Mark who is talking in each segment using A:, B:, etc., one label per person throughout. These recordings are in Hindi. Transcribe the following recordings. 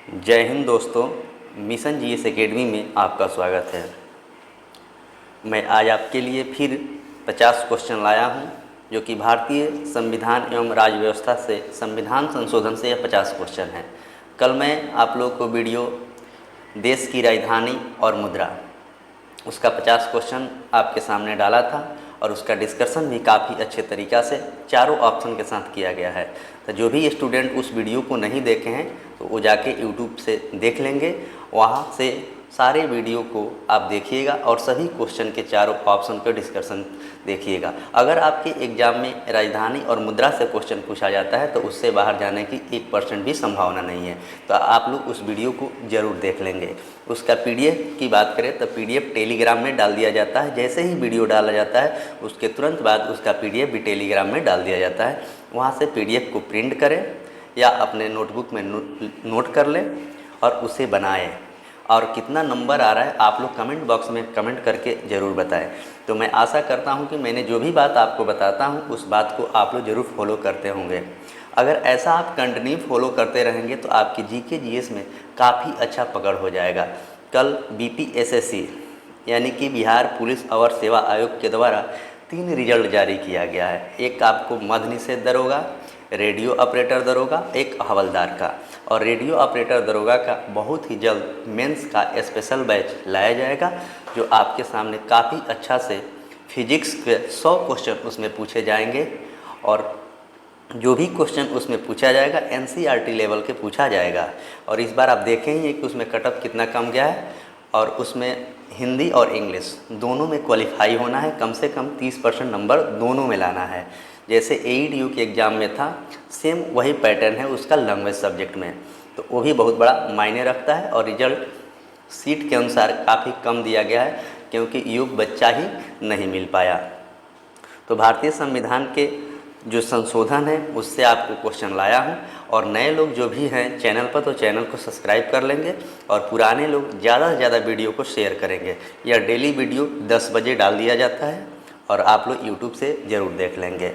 A: जय हिंद दोस्तों। मिशन जीएस एकेडमी में आपका स्वागत है। मैं आज आपके लिए फिर 50 क्वेश्चन लाया हूं, जो कि भारतीय संविधान एवं राज्य व्यवस्था से संविधान संशोधन से यह 50 क्वेश्चन हैं। कल मैं आप लोग को वीडियो देश की राजधानी और मुद्रा उसका 50 क्वेश्चन आपके सामने डाला था और उसका डिस्कशन भी काफ़ी अच्छे तरीक़ा से चारों ऑप्शन के साथ किया गया है। तो जो भी स्टूडेंट उस वीडियो को नहीं देखे हैं तो वो जाके यूट्यूब से देख लेंगे, वहाँ से सारे वीडियो को आप देखिएगा और सभी क्वेश्चन के चारों ऑप्शन का डिस्कशन देखिएगा। अगर आपके एग्ज़ाम में राजधानी और मुद्रा से क्वेश्चन पूछा जाता है तो उससे बाहर जाने की 1% भी संभावना नहीं है। तो आप लोग उस वीडियो को ज़रूर देख लेंगे। उसका PDF की बात करें तो PDF टेलीग्राम में डाल दिया जाता है। जैसे ही वीडियो डाला जाता है उसके तुरंत बाद उसका PDF भी टेलीग्राम में डाल दिया जाता है। वहाँ से PDF को प्रिंट करें या अपने नोटबुक में नोट कर लें और उसे बनाएं। और कितना नंबर आ रहा है आप लोग कमेंट बॉक्स में कमेंट करके ज़रूर बताएं। तो मैं आशा करता हूं कि मैंने जो भी बात आपको बताता हूं उस बात को आप लोग ज़रूर फॉलो करते होंगे। अगर ऐसा आप कंटिन्यू फॉलो करते रहेंगे तो आपकी GK GS में काफ़ी अच्छा पकड़ हो जाएगा। कल BPSSC यानी कि बिहार पुलिस अवर सेवा आयोग के द्वारा 3 रिजल्ट जारी किया गया है। एक आपको मद्य निषेध दरोगा, रेडियो ऑपरेटर दरोगा, एक हवलदार का। और रेडियो ऑपरेटर दरोगा का बहुत ही जल्द मेंस का स्पेशल बैच लाया जाएगा, जो आपके सामने काफ़ी अच्छा से फिजिक्स के 100 क्वेश्चन उसमें पूछे जाएंगे। और जो भी क्वेश्चन उसमें पूछा जाएगा NCERT लेवल के पूछा जाएगा। और इस बार आप देखेंगे कि उसमें कट ऑफ कितना कम गया है और उसमें हिंदी और इंग्लिश दोनों में क्वालिफाई होना है। कम से कम 30% नंबर दोनों में लाना है। जैसे AEDU के एग्ज़ाम में था, सेम वही पैटर्न है उसका लैंग्वेज सब्जेक्ट में। तो वो भी बहुत बड़ा मायने रखता है। और रिजल्ट सीट के अनुसार काफ़ी कम दिया गया है क्योंकि योग्य बच्चा ही नहीं मिल पाया। तो भारतीय संविधान के जो संशोधन है उससे आपको क्वेश्चन लाया हूँ। और नए लोग जो भी हैं चैनल पर तो चैनल को सब्सक्राइब कर लेंगे और पुराने लोग ज़्यादा से ज़्यादा वीडियो को शेयर करेंगे। यह डेली वीडियो 10 बजे डाल दिया जाता है और आप लोग यूट्यूब से ज़रूर देख लेंगे।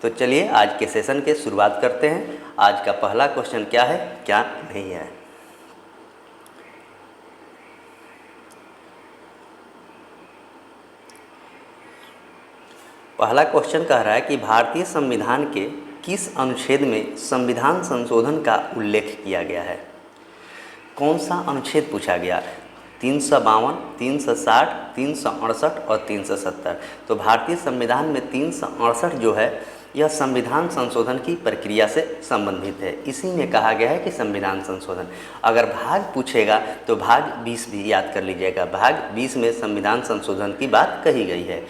A: तो चलिए आज के सेशन के शुरुआत करते हैं। आज का पहला क्वेश्चन क्या है, क्या नहीं है। पहला क्वेश्चन कह रहा है कि भारतीय संविधान के किस अनुच्छेद में संविधान संशोधन का उल्लेख किया गया है। कौन सा अनुच्छेद पूछा गया? 352, 360, 368 और 370। तो भारतीय संविधान में 368 जो है यह संविधान संशोधन की प्रक्रिया से संबंधित है। इसी में कहा गया है कि संविधान संशोधन। अगर भाग पूछेगा तो भाग 20 भी याद कर लीजिएगा। भाग 20 में संविधान संशोधन की बात कही गई है।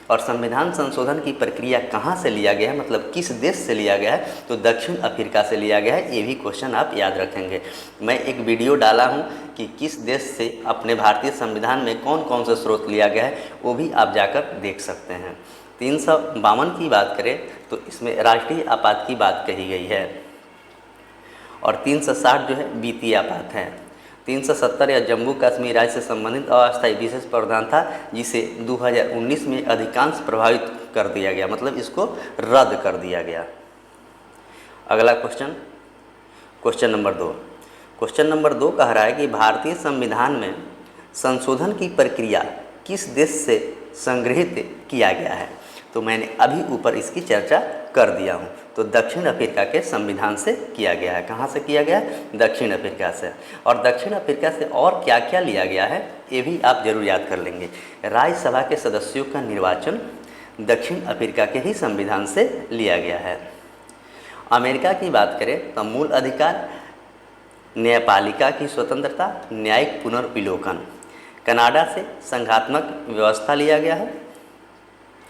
A: और संविधान संशोधन की प्रक्रिया कहाँ से लिया गया है, मतलब किस देश से लिया गया है, तो दक्षिण अफ्रीका से लिया गया है। ये भी क्वेश्चन आप याद रखेंगे। मैं एक वीडियो डाला हूँ कि किस देश से अपने भारतीय संविधान में कौन कौन से स्रोत लिया गया है, वो भी आप जाकर देख सकते हैं। 352 की बात करें तो इसमें राष्ट्रीय आपात की बात कही गई है। और 360 जो है वित्तीय आपात है। 370 या जम्मू कश्मीर राज्य से संबंधित अस्थायी विशेष प्रावधान था, जिसे 2019 में अधिकांश प्रभावित कर दिया गया, मतलब इसको रद्द कर दिया गया। अगला question, question number 2। Question number 2 कह रहा है कि भारतीय संविधान में संशोधन की प्रक्रिया किस देश से संग्रहित किया गया है। तो मैंने अभी ऊपर इसकी चर्चा कर दिया हूँ। तो दक्षिण अफ्रीका के संविधान से किया गया है। कहाँ से किया गया है? दक्षिण अफ्रीका से। और दक्षिण अफ्रीका से और क्या क्या लिया गया है ये भी आप जरूर याद कर लेंगे। राज्यसभा के सदस्यों का निर्वाचन दक्षिण अफ्रीका के ही संविधान से लिया गया है। अमेरिका की बात करें तो मूल अधिकार, न्यायपालिका की स्वतंत्रता, न्यायिक पुनर्विलोकन। कनाडा से संघात्मक व्यवस्था लिया गया है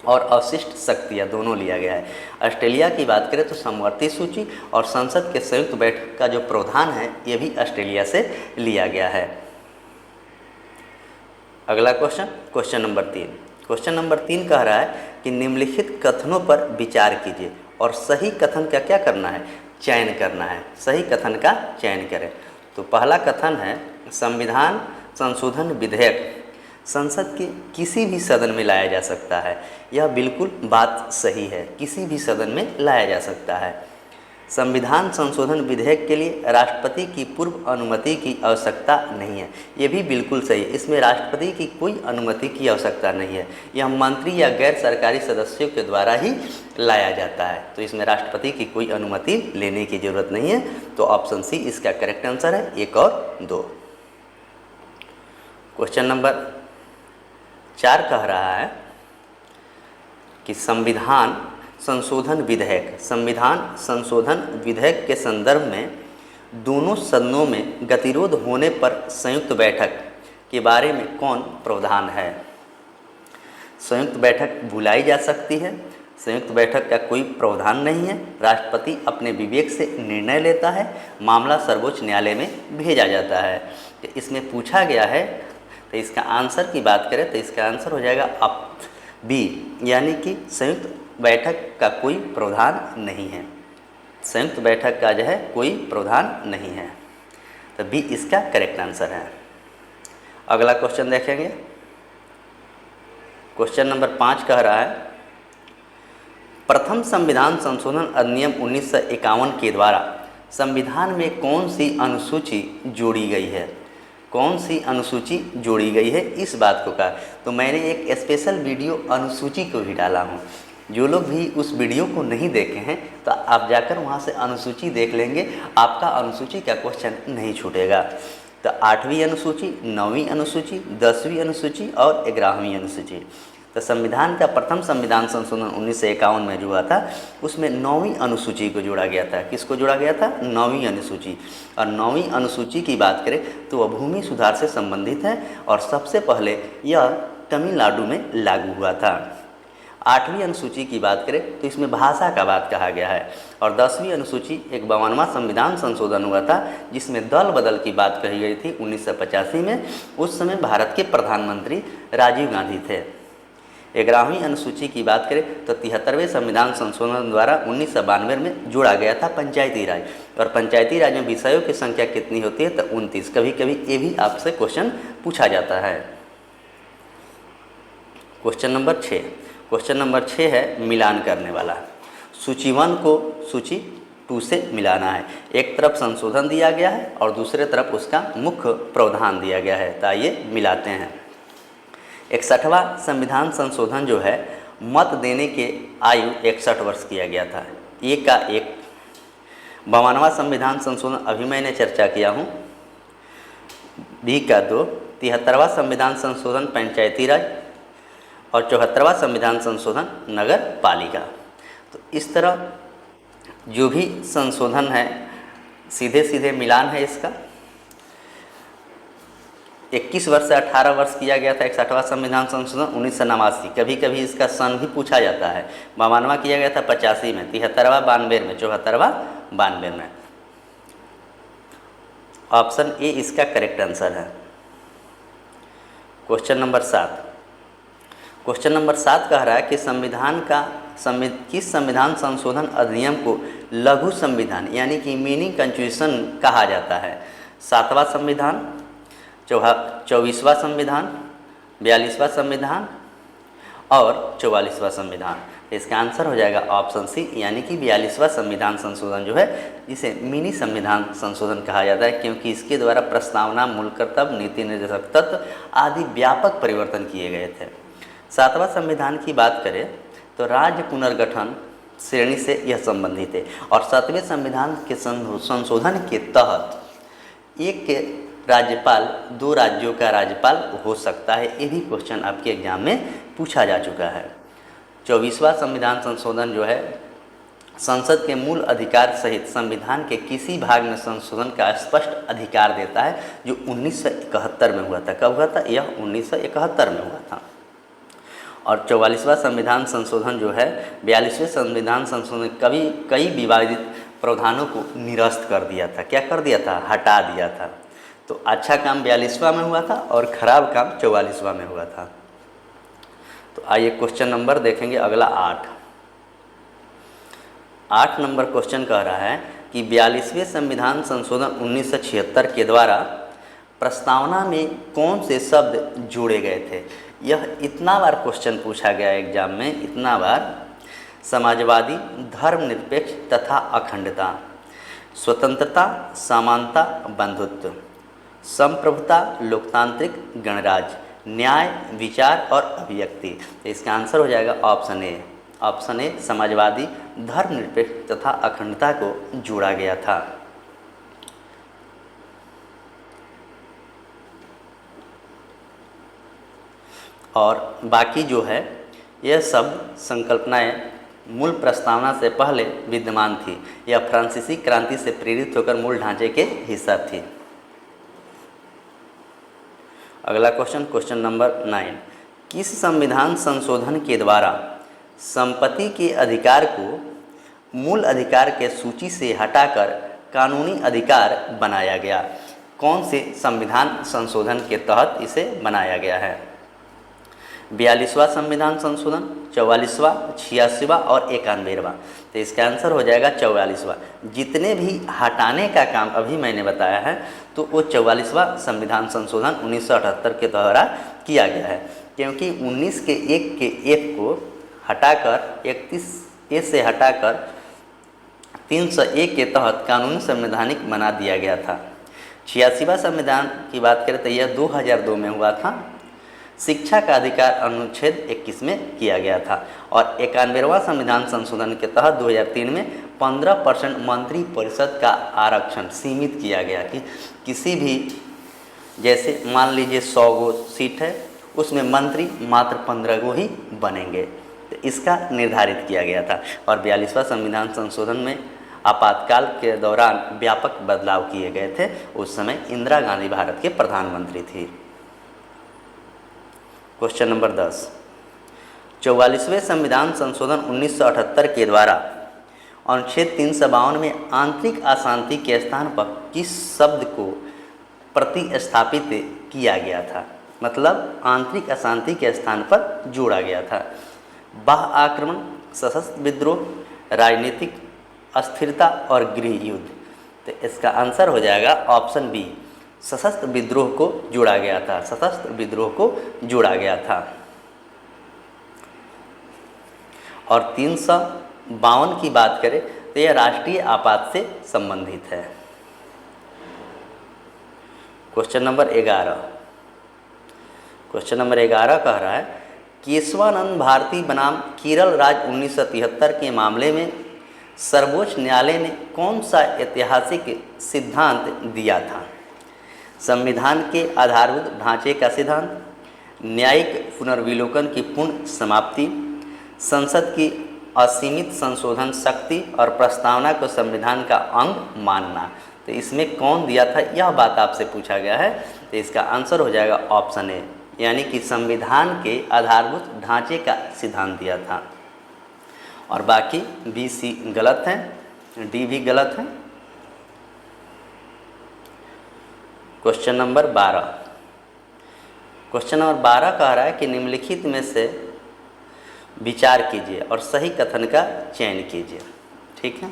A: और अवशिष्ट शक्तियाँ दोनों लिया गया है। ऑस्ट्रेलिया की बात करें तो समवर्ती सूची और संसद के संयुक्त बैठक का जो प्रावधान है ये भी ऑस्ट्रेलिया से लिया गया है। अगला question, question number 3। Question number 3 कह रहा है कि निम्नलिखित कथनों पर विचार कीजिए और सही कथन का क्या करना है, चयन करना है। सही कथन का चयन करें। तो पहला कथन है संविधान संशोधन विधेयक संसद के किसी भी सदन में लाया जा सकता है। यह बिल्कुल बात सही है, किसी भी सदन में लाया जा सकता है। संविधान संशोधन विधेयक के लिए राष्ट्रपति की पूर्व अनुमति की आवश्यकता नहीं है। ये भी बिल्कुल सही है, इसमें राष्ट्रपति की कोई अनुमति की आवश्यकता नहीं है। यह मंत्री या गैर सरकारी सदस्यों के द्वारा ही लाया जाता है, तो इसमें राष्ट्रपति की कोई अनुमति लेने की जरूरत नहीं है। तो ऑप्शन सी इसका करेक्ट आंसर है, 1 और 2। क्वेश्चन नंबर 4 कह रहा है कि संविधान संशोधन विधेयक के संदर्भ में दोनों सदनों में गतिरोध होने पर संयुक्त बैठक के बारे में कौन प्रावधान है? संयुक्त बैठक बुलाई जा सकती है, संयुक्त बैठक का कोई प्रावधान नहीं है, राष्ट्रपति अपने विवेक से निर्णय लेता है, मामला सर्वोच्च न्यायालय में भेजा जाता है। तो इसमें पूछा गया है, तो इसका आंसर की बात करें तो इसका आंसर हो जाएगा बी, यानी कि संयुक्त बैठक का कोई प्रावधान नहीं है। संयुक्त बैठक का जो है कोई प्रावधान नहीं है, तो बी इसका करेक्ट आंसर है। अगला क्वेश्चन देखेंगे। क्वेश्चन नंबर 5 कह रहा है प्रथम संविधान संशोधन अधिनियम 1951 के द्वारा संविधान में कौन सी अनुसूची जोड़ी गई है? कौन सी अनुसूची जोड़ी गई है, इस बात को कहा। तो मैंने एक स्पेशल वीडियो अनुसूची को भी डाला हूँ। जो लोग भी उस वीडियो को नहीं देखे हैं तो आप जाकर वहाँ से अनुसूची देख लेंगे, आपका अनुसूची का क्वेश्चन नहीं छूटेगा। तो 8वीं अनुसूची, 9वीं अनुसूची, 10वीं अनुसूची और 11वीं अनुसूची। तो संविधान का प्रथम संविधान संशोधन 1951 में जो हुआ था उसमें 9वीं अनुसूची को जोड़ा गया था। किसको जोड़ा गया था? 9वीं अनुसूची। और 9वीं अनुसूची की बात करें तो वह भूमि सुधार से संबंधित है और सबसे पहले यह तमिलनाडु में लागू हुआ था। 8वीं अनुसूची की बात करें तो इसमें भाषा का बात कहा गया है। और 10वीं अनुसूची एक 52वां संविधान संशोधन हुआ था जिसमें दल बदल की बात कही गई थी 1985 में। उस समय भारत के प्रधानमंत्री राजीव गांधी थे। 11वीं अनुसूची की बात करें तो 73वें संविधान संशोधन द्वारा 1992 में जोड़ा गया था पंचायती राज। और पंचायती राज में विषयों की संख्या कितनी होती है? तो 29। कभी कभी ये भी आपसे क्वेश्चन पूछा जाता है। Question number 6। क्वेश्चन नंबर 6 है मिलान करने वाला। सूची 1 को सूची 2 से मिलाना है। एक तरफ संशोधन दिया गया है और दूसरे तरफ उसका मुख्य प्रावधान दिया गया है। तो आइए मिलाते हैं। 61वां संविधान संशोधन जो है मत देने के आयु 61 वर्ष किया गया था। एक का एक। 52वां संविधान संशोधन अभी मैंने चर्चा किया हूँ, बी का 2। 73वां संविधान संशोधन पंचायती राज और 74वां संविधान संशोधन नगर पालिका। तो इस तरह जो भी संशोधन है सीधे सीधे मिलान है इसका। 21 वर्ष से 18 वर्ष किया गया था 61वां संविधान संशोधन 1989। कभी कभी इसका सन भी पूछा जाता है। 52वां किया गया था 85 में, 73वां 92 में, 74वां 92 में। ऑप्शन ए इसका करेक्ट आंसर है। Question number 7। क्वेश्चन नंबर 7 कह रहा है कि किस संविधान संशोधन अधिनियम को लघु संविधान यानी कि मिनी कॉन्स्टिट्यूशन कहा जाता है? 7वां संविधान, 24वां संविधान, 42वां संविधान और 44वां संविधान। इसका आंसर हो जाएगा ऑप्शन सी, यानी कि 42वां संविधान संशोधन जो है जिसे मिनी संविधान संशोधन कहा जाता है, क्योंकि इसके द्वारा प्रस्तावना, मूल कर्तव्य, नीति निर्देशक तत्व आदि व्यापक परिवर्तन किए गए थे। 7वां संविधान की बात करें तो राज्य पुनर्गठन श्रेणी से यह संबंधित है। और 7वें संविधान के संशोधन के तहत एक राज्यपाल 2 राज्यों का राज्यपाल हो सकता है। ये भी क्वेश्चन आपके एग्जाम में पूछा जा चुका है। 24वां संविधान संशोधन जो है संसद के मूल अधिकार सहित संविधान के किसी भाग में संशोधन का स्पष्ट अधिकार देता है, जो 1971 में हुआ था। कब हुआ था? यह 1971 में हुआ था। और 44वां संविधान संशोधन जो है 42वें संविधान संशोधन कई विवादित प्रावधानों को निरस्त कर दिया था। क्या कर दिया था? हटा दिया था। तो अच्छा काम 42वां में हुआ था और खराब काम 44वां में हुआ था। तो आइए क्वेश्चन नंबर देखेंगे अगला 8 नंबर क्वेश्चन कह रहा है कि 42वें संविधान संशोधन 1976 के द्वारा प्रस्तावना में कौन से शब्द जोड़े गए थे? यह इतना बार क्वेश्चन पूछा गया एग्जाम में, इतना बार। समाजवादी, धर्मनिरपेक्ष तथा अखंडता, स्वतंत्रता, समानता, बंधुत्व, संप्रभुता, लोकतांत्रिक, गणराज्य, न्याय, विचार और अभिव्यक्ति। तो इसका आंसर हो जाएगा option A. Option A Samajwadi, धर्मनिरपेक्ष तथा अखंडता को जोड़ा गया था। और बाकी जो है यह सब संकल्पनाएं मूल प्रस्तावना से पहले विद्यमान थी। यह फ्रांसीसी क्रांति से प्रेरित होकर मूल ढांचे के हिस्सा थी। अगला क्वेश्चन, क्वेश्चन नंबर 9। किस संविधान संशोधन के द्वारा संपत्ति के अधिकार को मूल अधिकार के सूची से हटाकर कानूनी अधिकार बनाया गया? कौन से संविधान संशोधन के तहत इसे बनाया गया है? 42वां संविधान संशोधन, 44वां, 86वां और 91वां। तो इसका आंसर हो जाएगा 44वां। जितने भी हटाने का काम अभी मैंने बताया है तो वो 44वां संविधान संशोधन 1978 के द्वारा किया गया है, क्योंकि 19 के 1 के F को हटाकर 31A से हटाकर 301 के तहत कानूनी संवैधानिक बना दिया गया था। 86वां संविधान की बात करें तो यह 2002 में हुआ था। शिक्षा का अधिकार अनुच्छेद 21 में किया गया था। और 91वां संविधान संशोधन के तहत 2003 में 15% मंत्री परिषद का आरक्षण सीमित किया गया कि किसी भी, जैसे मान लीजिए 100 गो सीट है, उसमें मंत्री मात्र 15 गो ही बनेंगे, तो इसका निर्धारित किया गया था। और 42वां संविधान संशोधन में आपातकाल के दौरान व्यापक बदलाव किए गए थे। उस समय इंदिरा गांधी भारत के प्रधानमंत्री थी। Question number 10। 44वें संविधान संशोधन 1978 के द्वारा अनुच्छेद 352 में आंतरिक अशांति के स्थान पर किस शब्द को प्रतिस्थापित किया गया था? मतलब आंतरिक अशांति के स्थान पर जोड़ा गया था। बाह्य आक्रमण, सशस्त्र विद्रोह, राजनीतिक अस्थिरता और गृह युद्ध। तो इसका आंसर हो जाएगा ऑप्शन बी, सशस्त्र विद्रोह को जोड़ा गया था। सशस्त्र विद्रोह को जोड़ा गया था। और 352 की बात करें तो यह राष्ट्रीय आपात से संबंधित है। Question number 11। क्वेश्चन नंबर 11 कह रहा है, केशवानंद भारती बनाम केरल राज्य 1973 के मामले में सर्वोच्च न्यायालय ने कौन सा ऐतिहासिक सिद्धांत दिया था? संविधान के आधारभूत ढांचे का सिद्धांत, न्यायिक पुनर्विलोकन की पूर्ण समाप्ति, संसद की असीमित संशोधन शक्ति और प्रस्तावना को संविधान का अंग मानना। तो इसमें कौन दिया था, यह बात आपसे पूछा गया है। तो इसका आंसर हो जाएगा ऑप्शन ए, यानी कि संविधान के आधारभूत ढांचे का सिद्धांत दिया था। और बाकी बी, सी गलत है, डी भी गलत है। Question number 12। क्वेश्चन नंबर 12 कह रहा है कि निम्नलिखित में से विचार कीजिए और सही कथन का चयन कीजिए। ठीक है।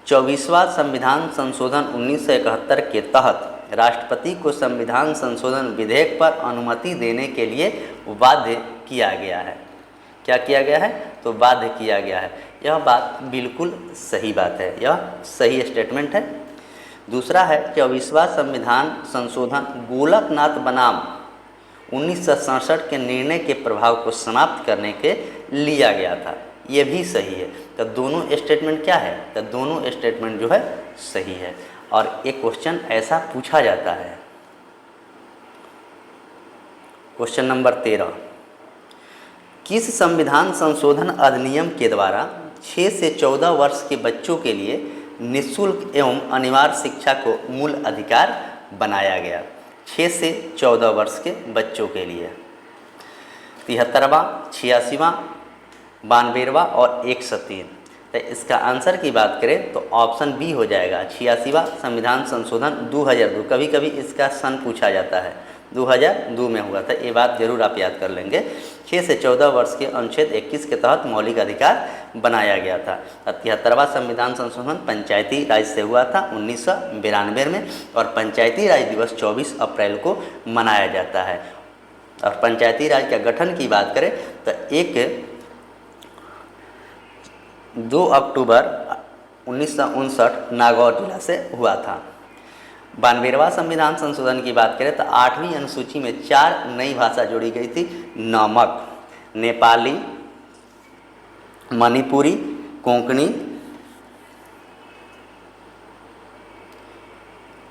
A: 24वां संविधान संशोधन 1971 के तहत राष्ट्रपति को संविधान संशोधन विधेयक पर अनुमति देने के लिए बाध्य किया गया है। क्या किया गया है? तो बाध्य किया गया है। यह बात बिल्कुल सही बात है, यह सही स्टेटमेंट है। दूसरा है 24वां संविधान संशोधन गोलकनाथ बनाम 1967 के निर्णय के प्रभाव को समाप्त करने के लिया गया था। ये भी सही है। तो दोनों स्टेटमेंट क्या है? तो दोनों स्टेटमेंट जो है सही है। और एक क्वेश्चन ऐसा पूछा जाता है। Question number 13। किस संविधान संशोधन अधिनियम के द्वारा 6 से 14 वर्ष के बच्चों के लिए निःशुल्क एवं अनिवार्य शिक्षा को मूल अधिकार बनाया गया? 6 से 14 वर्ष के बच्चों के लिए 73वां, 86वां, 92वां और 103। तो इसका आंसर की बात करें तो ऑप्शन बी हो जाएगा, 86वां संविधान संशोधन 2002। कभी कभी इसका सन पूछा जाता है, 2002 में हुआ था। ये बात जरूर आप याद कर लेंगे। 6 से 14 वर्ष के अनुच्छेद 21 के तहत मौलिक अधिकार बनाया गया था। 73वां संविधान संशोधन पंचायती राज से हुआ था 1992 में, और पंचायती राज दिवस 24 अप्रैल को मनाया जाता है। और पंचायती राज का गठन की बात करें तो एक 2 अक्टूबर 1959 नागौर जिला से हुआ था। 92वां संविधान संशोधन की बात करें तो 8वीं अनुसूची में 4 नई भाषा जोड़ी गई थी। नमक, नेपाली, मणिपुरी, कोंकणी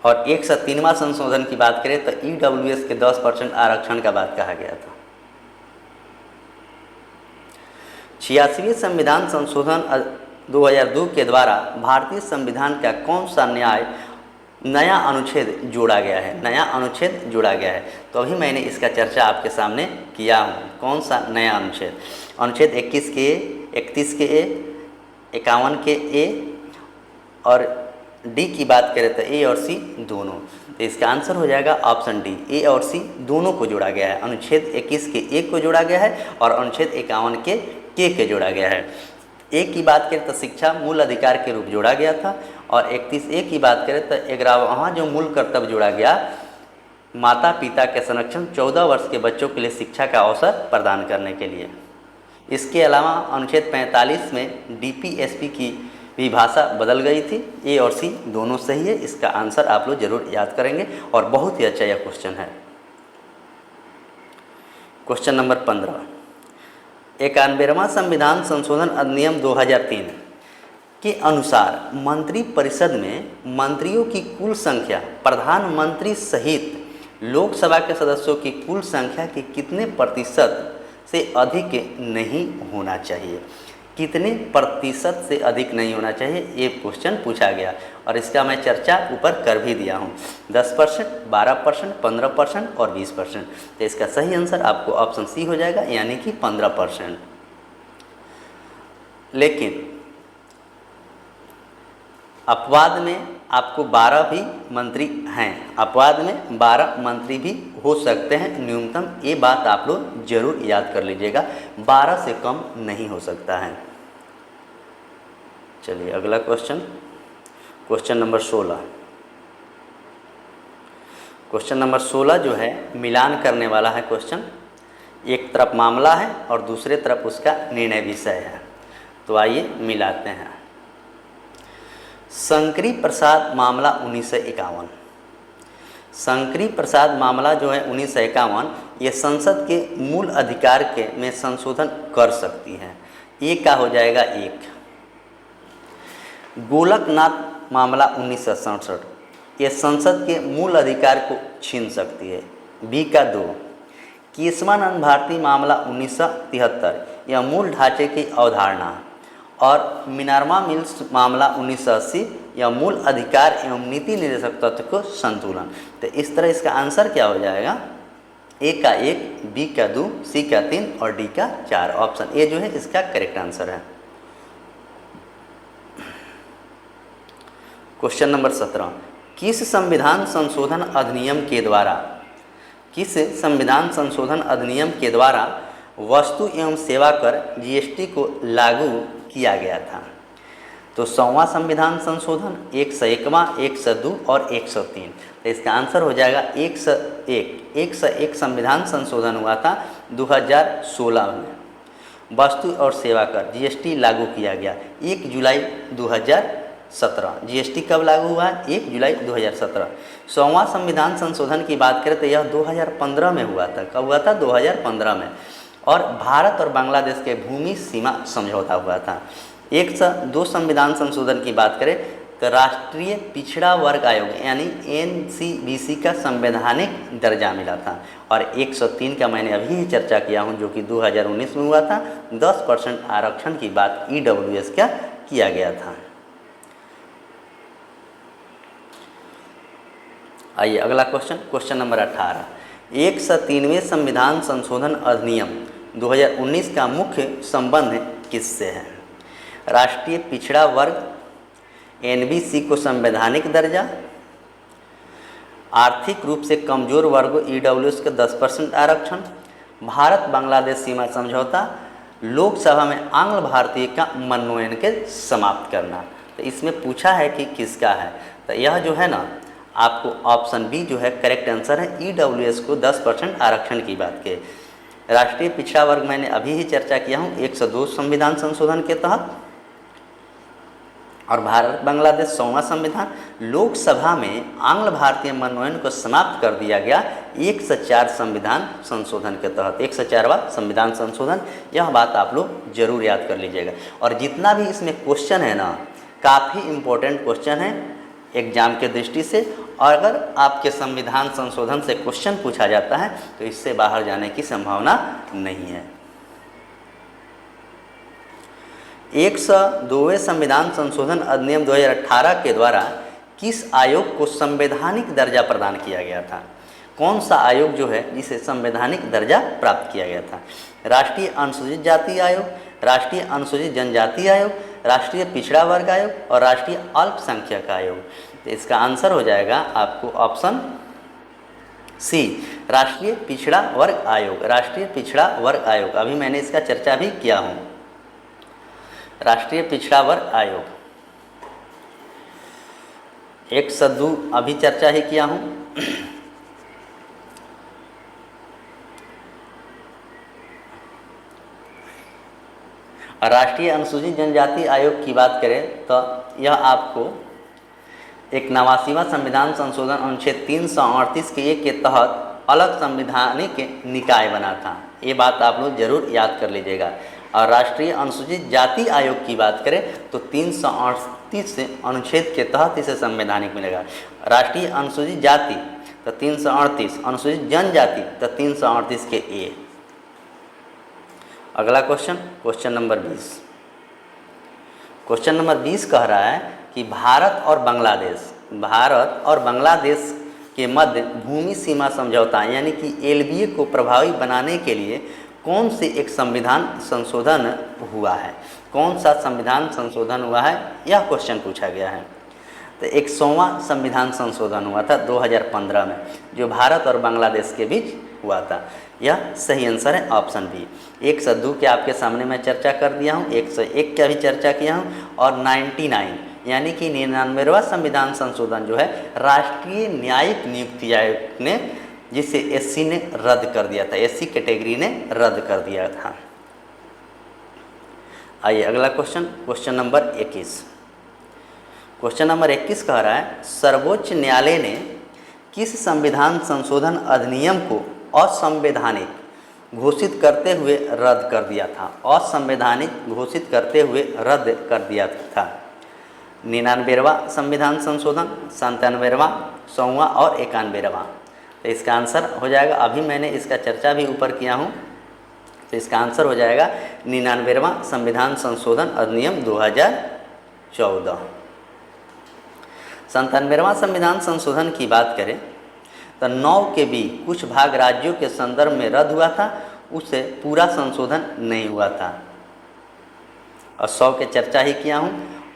A: और 103वां संशोधन की बात करें तो EWS के 10% आरक्षण का बात कहा गया था। 86वें संविधान संशोधन 2002 के द्वारा भारतीय संविधान का कौन सा नया अनुच्छेद जोड़ा गया है? नया अनुच्छेद जोड़ा गया है, तो अभी मैंने इसका चर्चा आपके सामने किया हूँ। कौन सा नया अनुच्छेद? अनुच्छेद 21 के ए, 31 के ए, 51 के ए और डी की बात करें तो ए और सी दोनों। तो इसका आंसर हो जाएगा ऑप्शन डी, ए और सी दोनों को जोड़ा गया है। अनुच्छेद 21 के ए को जोड़ा गया है और अनुच्छेद 51 के जोड़ा गया है। ए की बात करें तो शिक्षा मूल अधिकार के रूप जोड़ा गया था और 31 ए की बात करें तो 11वां जो मूल कर्तव्य जोड़ा गया, माता पिता के संरक्षण 14 वर्ष के बच्चों के लिए शिक्षा का अवसर प्रदान करने के लिए। इसके अलावा अनुच्छेद 45 में DPSP की भी भाषा बदल गई थी। ए और सी दोनों सही है, इसका आंसर आप लोग जरूर याद करेंगे और बहुत ही अच्छा यह क्वेश्चन है। क्वेश्चन नंबर 15, 91वां संविधान संशोधन अधिनियम 2003 के अनुसार मंत्री परिषद में मंत्रियों की कुल संख्या प्रधानमंत्री सहित लोकसभा के सदस्यों की कुल संख्या के कितने प्रतिशत से अधिक नहीं होना चाहिए? कितने प्रतिशत से अधिक नहीं होना चाहिए, ये क्वेश्चन पूछा गया और इसका मैं चर्चा ऊपर कर भी दिया हूँ। 10%, 12%, 15% और 20%। तो इसका सही आंसर आपको ऑप्शन सी हो जाएगा, यानी कि 15%। लेकिन अपवाद में आपको 12 भी मंत्री हैं, अपवाद में 12 मंत्री भी हो सकते हैं न्यूनतम, ये बात आप लोग जरूर याद कर लीजिएगा, 12 से कम नहीं हो सकता है। चलिए अगला question, question number 16। Question number 16 जो है मिलान करने वाला है क्वेश्चन। एक तरफ मामला है और दूसरे तरफ उसका निर्णय विषय है, तो आइए मिलाते हैं। शंकरी प्रसाद मामला 1951। शंकरी प्रसाद मामला जो है 1951, ये संसद के मूल अधिकार के में संशोधन कर सकती है। ये क्या हो जाएगा? 1। गोलकनाथ मामला 1967, ये संसद के मूल अधिकार को छीन सकती है। बी का 2। केशवानंद भारती मामला 1973, यह मूल ढांचे की अवधारणा। और मिनर्वा मिल्स मामला 1980, यह मूल अधिकार एवं नीति निर्देशक तत्व को संतुलन। तो इस तरह इसका आंसर क्या हो जाएगा? ए का 1, बी का 2, सी का 3 और डी का 4। ऑप्शन ए जो है इसका करेक्ट आंसर है। क्वेश्चन नंबर 17, किस संविधान संशोधन अधिनियम के द्वारा के द्वारा वस्तु एवं सेवा कर GST को लागू किया गया था? तो 100वां संविधान संशोधन, 101वां, 102 और 103। तो इसका आंसर हो जाएगा 101। 101 संविधान संशोधन हुआ था 2016 में। वस्तु और सेवा कर GST लागू किया गया 1 जुलाई 2017। GST कब लागू हुआ? 1 जुलाई 2017। 100वां संविधान संशोधन की बात करें तो यह 2015 में हुआ था। कब हुआ था? 2015 में। और भारत और बांग्लादेश के भूमि सीमा समझौता हुआ था। 102 संविधान संशोधन की बात करें तो राष्ट्रीय पिछड़ा वर्ग आयोग यानी NCBC का संवैधानिक दर्जा मिला था। और 103 का मैंने अभी ही चर्चा किया हूं, जो कि 2019 में हुआ था। 10% आरक्षण की बात EWS का किया गया था। आइए अगला क्वेश्चन, क्वेश्चन नंबर 18। 103वें संविधान संशोधन अधिनियम 2019 का मुख्य संबंध किससे है? राष्ट्रीय पिछड़ा वर्ग, NBC को संवैधानिक दर्जा, आर्थिक रूप से कमजोर वर्ग EWS का 10% आरक्षण, भारत बांग्लादेश सीमा समझौता, लोकसभा में आंग्ल भारतीय का मनोनयन के समाप्त करना। तो इसमें पूछा है कि किसका है, तो यह जो है ना आपको ऑप्शन बी जो है करेक्ट आंसर है। EWS को 10% आरक्षण की बात के राष्ट्रीय पिछड़ा वर्ग मैंने अभी ही चर्चा किया हूँ 102 संविधान संशोधन के तहत। और भारत बांग्लादेश 100वां संविधान। लोकसभा में आंग्ल भारतीय मनोनयन को समाप्त कर दिया गया 104 संविधान संशोधन के तहत, 104वां संविधान संशोधन। यह बात आप लोग जरूर याद कर लीजिएगा। और जितना भी इसमें क्वेश्चन है ना, काफ़ी इम्पोर्टेंट क्वेश्चन है एग्जाम के दृष्टि से। और अगर आपके संविधान संशोधन से क्वेश्चन पूछा जाता है तो इससे बाहर जाने की संभावना नहीं है। 102वें संविधान संशोधन अधिनियम 2018 के द्वारा किस आयोग को संवैधानिक दर्जा प्रदान किया गया था? कौन सा आयोग जो है जिसे संवैधानिक दर्जा प्राप्त किया गया था? राष्ट्रीय अनुसूचित जाति आयोग, राष्ट्रीय अनुसूचित जनजाति आयोग, राष्ट्रीय पिछड़ा वर्ग आयोग और राष्ट्रीय अल्पसंख्यक आयोग। तो इसका आंसर हो जाएगा आपको ऑप्शन सी, राष्ट्रीय पिछड़ा वर्ग आयोग। राष्ट्रीय पिछड़ा वर्ग आयोग, अभी मैंने इसका चर्चा भी किया हूँ। राष्ट्रीय पिछड़ा वर्ग आयोग 102 अभी चर्चा ही किया हूँ। राष्ट्रीय अनुसूचित जनजाति आयोग की बात करें तो यह आपको एक 89वां संविधान संशोधन अनुच्छेद 338 के 1 के तहत अलग संवैधानिक निकाय बना था। ये बात आप लोग जरूर याद कर लीजिएगा। और राष्ट्रीय अनुसूचित जाति आयोग की बात करें तो 338 अनुच्छेद के तहत इसे संवैधानिक मिलेगा। राष्ट्रीय अनुसूचित जाति तो 338, अनुसूचित जनजाति तो 338 के ए। अगला question, question number 20। Question number 20 कह रहा है कि भारत और बांग्लादेश के मध्य भूमि सीमा समझौता यानी कि एलबीए को प्रभावी बनाने के लिए कौन से एक संविधान संशोधन हुआ है? कौन सा संविधान संशोधन हुआ है, यह क्वेश्चन पूछा गया है। तो 100वां संविधान संशोधन हुआ था 2015 में, जो भारत और बांग्लादेश के बीच हुआ था। यह सही आंसर है ऑप्शन बी। 102 के आपके सामने मैं चर्चा कर दिया हूँ, 101 का भी चर्चा किया हूँ, और 99 यानी कि 99वां संविधान संशोधन जो है राष्ट्रीय न्यायिक नियुक्ति आयोग ने, जिसे एससी ने रद्द कर दिया था, एससी कैटेगरी ने रद्द कर दिया था। आइए अगला question, question number 21। Question number 21 कह रहा है सर्वोच्च न्यायालय ने किस संविधान संशोधन अधिनियम को असंवैधानिक घोषित करते हुए रद्द कर दिया था? असंवैधानिक घोषित करते हुए रद्द कर दिया था। 99वां संविधान संशोधन, 97वां, 100वां और 91वां। तो इसका आंसर हो जाएगा, अभी मैंने इसका चर्चा भी ऊपर किया हूँ, तो इसका आंसर हो जाएगा 99वां संविधान संशोधन अधिनियम 2014। 97वां संविधान संशोधन की बात करें तो 9 के भी कुछ भाग राज्यों के संदर्भ में रद्द हुआ था, उससे पूरा संशोधन नहीं हुआ था। और 100 के चर्चा ही किया हूँ,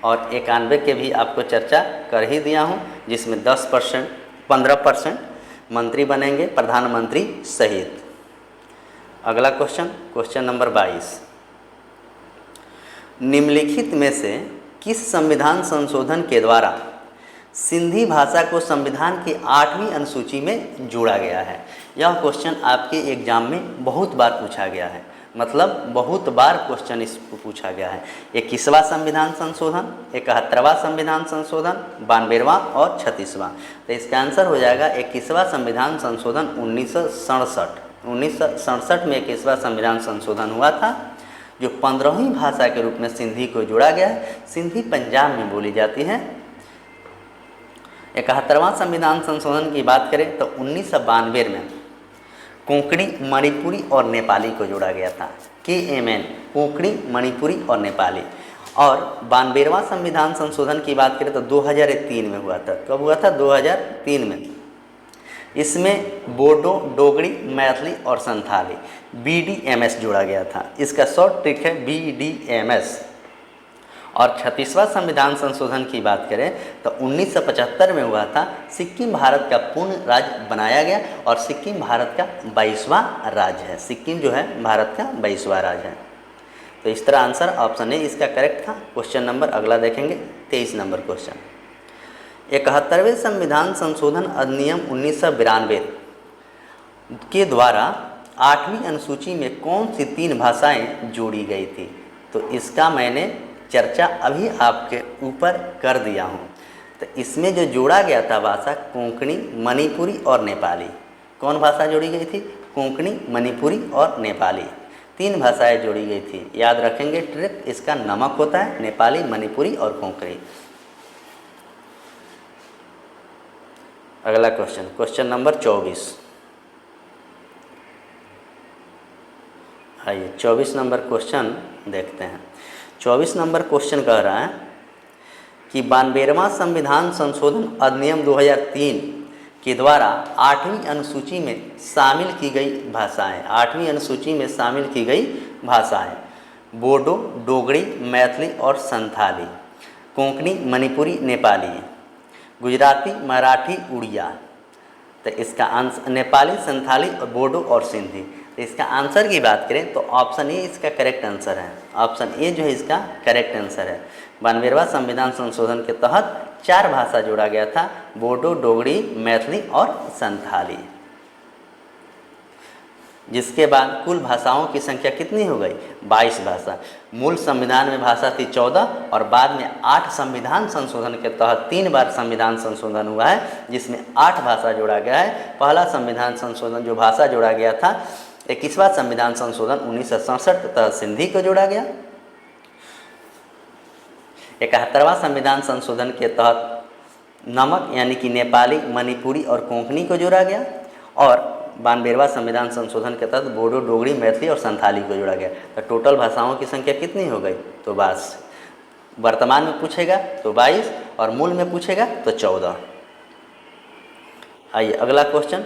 A: और 91 के भी आपको चर्चा कर ही दिया हूँ, जिसमें 10%, 15% मंत्री बनेंगे, प्रधानमंत्री सहित। अगला क्वेश्चन, क्वेश्चन नंबर 22। निम्नलिखित में से किस संविधान संशोधन के द्वारा सिंधी भाषा को संविधान की 8वीं अनुसूची में जोड़ा गया है? यह क्वेश्चन आपके एग्जाम में बहुत बार पूछा गया है, मतलब बहुत बार क्वेश्चन इसको पूछा गया है। 21वां संविधान संशोधन, 71वां संविधान संशोधन, 92वां और 36वां। तो इसका आंसर हो जाएगा 21वां संविधान संशोधन 1967। 1967 में 21वां संविधान संशोधन हुआ था, जो 15वीं भाषा के रूप में सिंधी को जोड़ा गया है। सिंधी पंजाब में बोली जाती है। 71वां संविधान संशोधन की बात करें तो 1992 में कोंकणी, मणिपुरी और नेपाली को जोड़ा गया था। KMN, कोंकणी, मणिपुरी और नेपाली। और 92वां संविधान संशोधन की बात करें तो 2003 में हुआ था। कब हुआ था? 2003 में। इसमें बोडो, डोगरी, मैथिली और संथाली BDMS जोड़ा गया था। इसका शॉर्ट ट्रिक है BDMS। और 36वां संविधान संशोधन की बात करें तो 1975 में हुआ था। सिक्किम भारत का पूर्ण राज्य बनाया गया और सिक्किम भारत का 22वां राज्य है। सिक्किम जो है भारत का 22वां राज्य है। तो इस तरह आंसर ऑप्शन ए इसका करेक्ट था। क्वेश्चन नंबर अगला देखेंगे, 23 नंबर क्वेश्चन। 71वें संविधान संशोधन अधिनियम 1992 के द्वारा 8वीं अनुसूची में कौन सी 3 भाषाएं जोड़ी गई थी? तो इसका मैंने चर्चा अभी आपके ऊपर कर दिया हूँ। तो इसमें जो जोड़ा गया था भाषा कोंकणी, मणिपुरी और नेपाली। कौन भाषा जोड़ी गई थी? कोंकणी, मणिपुरी और नेपाली, 3 भाषाएं जोड़ी गई थी। याद रखेंगे, ट्रिक इसका नमक होता है, नेपाली, मणिपुरी और कोंकणी। अगला क्वेश्चन, क्वेश्चन नंबर 24। आइए 24 नंबर क्वेश्चन देखते हैं। 24 नंबर क्वेश्चन कह रहा है कि 92वां संविधान संशोधन अधिनियम 2003 के द्वारा 8वीं अनुसूची में शामिल की गई भाषाएं, 8वीं अनुसूची में शामिल की गई भाषाएं बोडो, डोगरी, मैथिली और संथाली, कोंकणी, मणिपुरी, नेपाली, गुजराती, मराठी, उड़िया। तो इसका आंसर नेपाली, संथाली और बोडो और सिंधी। तो इसका आंसर की बात करें तो ऑप्शन ए इसका करेक्ट आंसर है। ऑप्शन ए जो है इसका करेक्ट आंसर है। 92वां संविधान संशोधन के तहत 4 भाषा जोड़ा गया था, बोडो, डोगरी, मैथिली और संथाली। जिसके बाद कुल भाषाओं की संख्या कितनी हो गई? 22 भाषा। मूल संविधान में भाषा थी 14 और बाद में 8 संविधान संशोधन के तहत 3 बार संविधान संशोधन हुआ है, जिसमें 8 भाषा जोड़ा गया है। पहला संविधान संशोधन जो भाषा जोड़ा गया था 21वां संविधान संशोधन 1967 के तहत सिंधी को जोड़ा गया। 71वां संविधान संशोधन के तहत नमक यानी कि नेपाली, मणिपुरी और कोंकणी को जोड़ा गया और 92वां संविधान संशोधन के तहत बोडो, डोगरी, मैथिली और संथाली को जोड़ा गया। तो टोटल भाषाओं की संख्या कितनी हो गई? तो 22। वर्तमान में पूछेगा तो 22 और मूल में पूछेगा तो 14। आइए अगला क्वेश्चन,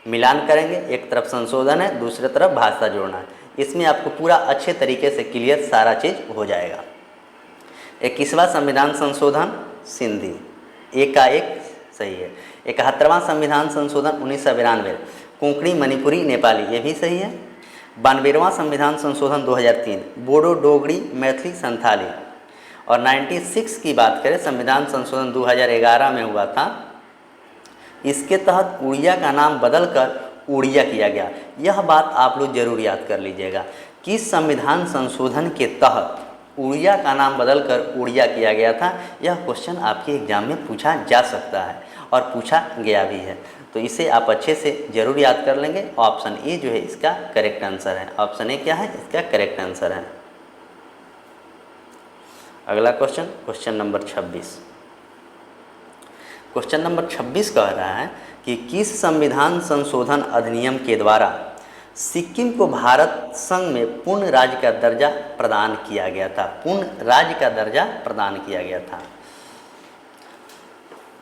A: मिलान करेंगे। एक तरफ संशोधन है, दूसरी तरफ भाषा जोड़ना है। इसमें आपको पूरा अच्छे तरीके से क्लियर सारा चीज़ हो जाएगा। 21वां संविधान संशोधन सिंधी, एक का एक सही है। 71वां संविधान संशोधन 1992 कोंकणी, मणिपुरी, नेपाली, ये भी सही है। 92वां संविधान संशोधन 2003 बोडो, डोगरी, मैथिली, संथाली और 96 की बात करें संविधान संशोधन 2011 में हुआ था। इसके तहत उड़िया का नाम बदलकर उड़िया किया गया। यह बात आप लोग जरूर याद कर लीजिएगा कि संविधान संशोधन के तहत उड़िया का नाम बदलकर उड़िया किया गया था। यह क्वेश्चन आपके एग्जाम में पूछा जा सकता है और पूछा गया भी है, तो इसे आप अच्छे से जरूर याद कर लेंगे। ऑप्शन ए जो है इसका करेक्ट आंसर है। ऑप्शन ए क्या है? इसका करेक्ट आंसर है। अगला question, question number 26। Question number 26 कह रहा है कि किस संविधान संशोधन अधिनियम के द्वारा सिक्किम को भारत संघ में पूर्ण राज्य का दर्जा प्रदान किया गया था? पूर्ण राज्य का दर्जा प्रदान किया गया था।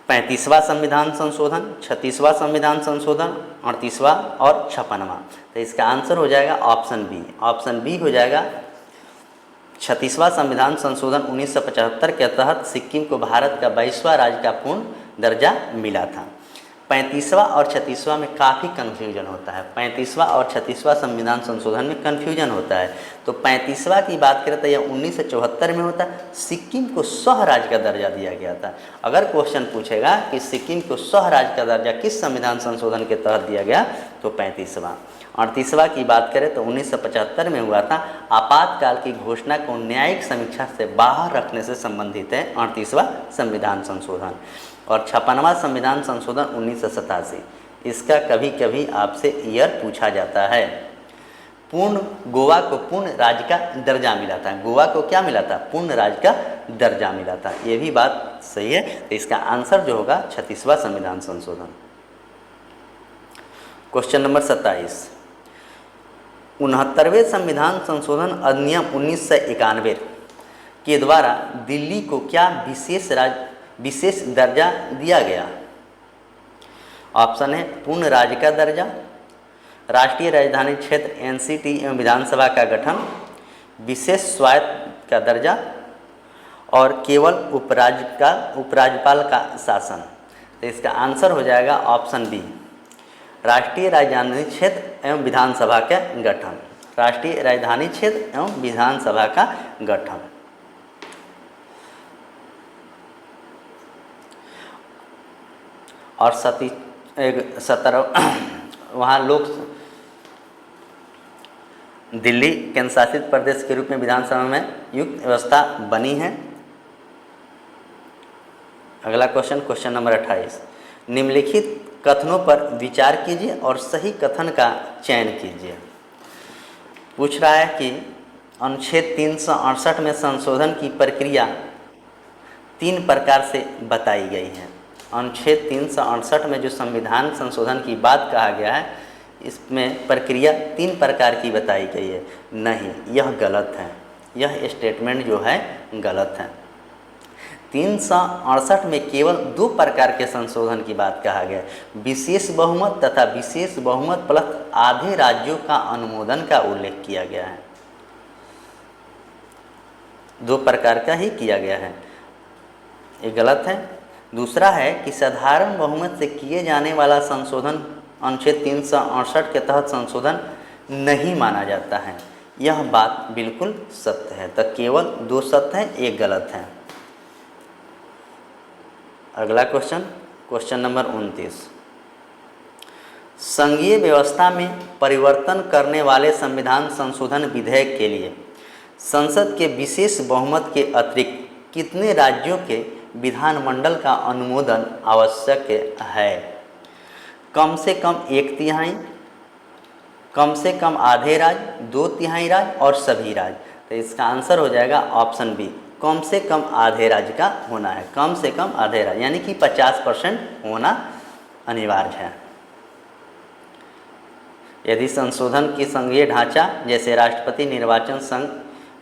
A: 35वां संविधान संशोधन, 36वां संविधान संशोधन, 38वां और 56वां। तो इसका आंसर हो जाएगा ऑप्शन बी। ऑप्शन बी हो जाएगा 36वां संविधान संशोधन 1975 के तहत सिक्किम को भारत का 22वां राज्य का पूर्ण दर्जा मिला था। 35वां और 36वां में काफ़ी कन्फ्यूजन होता है। 35वां और 36वां संविधान संशोधन में कन्फ्यूजन होता है। तो 35वां की बात करें तो यह 1974 में होता है। सिक्किम को स्व राज्य का दर्जा दिया गया था। अगर क्वेश्चन पूछेगा कि सिक्किम को स्व राज्य का दर्जा किस संविधान संशोधन के तहत दिया गया, तो 35वां। 38वां की बात करें तो 1975 में हुआ था। आपातकाल की घोषणा को न्यायिक समीक्षा से बाहर रखने से संबंधित है 38वां संविधान संशोधन। और 56वां संविधान संशोधन 1987। इसका कभी कभी आपसे ईयर पूछा जाता है। गोवा को पूर्ण राज्य का दर्जा मिला था। गोवा को क्या मिला था? पूर्ण राज्य का दर्जा मिला था। ये भी बात सही है। तो इसका आंसर जो होगा 36वां संविधान संशोधन। Question number 27। 69वें संविधान संशोधन अधिनियम 1991 के द्वारा दिल्ली को क्या विशेष दर्जा दिया गया? ऑप्शन है पूर्ण राज्य का दर्जा, राष्ट्रीय राजधानी क्षेत्र एनसीटी एवं विधानसभा का गठन, विशेष स्वायत्त का दर्जा और केवल उपराज्यपाल का शासन। तो इसका आंसर हो जाएगा ऑप्शन बी, राष्ट्रीय राजधानी क्षेत्र एवं विधानसभा का गठन। राष्ट्रीय राजधानी क्षेत्र एवं विधानसभा का गठन। और 17 वहाँ लोग दिल्ली केंद्र शासित प्रदेश के रूप में विधानसभा में युक्त व्यवस्था बनी है। अगला क्वेश्चन, क्वेश्चन नंबर 28, निम्नलिखित कथनों पर विचार कीजिए और सही कथन का चयन कीजिए। पूछ रहा है कि अनुच्छेद 368 में संशोधन की प्रक्रिया 3 प्रकार से बताई गई है। अनुच्छेद 368 में जो संविधान संशोधन की बात कहा गया है, इसमें प्रक्रिया 3 प्रकार की बताई गई है। नहीं, यह गलत है, यह स्टेटमेंट जो है गलत है। 368 में केवल 2 प्रकार के संशोधन की बात कहा गया है, विशेष बहुमत तथा विशेष बहुमत प्लस आधे राज्यों का अनुमोदन का उल्लेख किया गया है। 2 प्रकार का ही किया गया है, ये गलत है। दूसरा है कि साधारण बहुमत से किए जाने वाला संशोधन अनुच्छेद 368 के तहत संशोधन नहीं माना जाता है, यह बात बिल्कुल सत्य है। तो केवल 2 सत्य है, 1 गलत है। अगला क्वेश्चन, क्वेश्चन नंबर 29, संघीय व्यवस्था में परिवर्तन करने वाले संविधान संशोधन विधेयक के लिए संसद के विशेष बहुमत के अतिरिक्त कितने राज्यों के विधानमंडल का अनुमोदन आवश्यक है? कम से कम 1/3, कम से कम आधे राज्य, 2/3 राज्य और सभी राज्य। तो इसका आंसर हो जाएगा ऑप्शन बी, कम से कम आधे राज्य का होना है। कम से कम आधे राज्य यानी कि 50% होना अनिवार्य है। यदि संशोधन की संघीय ढांचा जैसे राष्ट्रपति निर्वाचन, संघ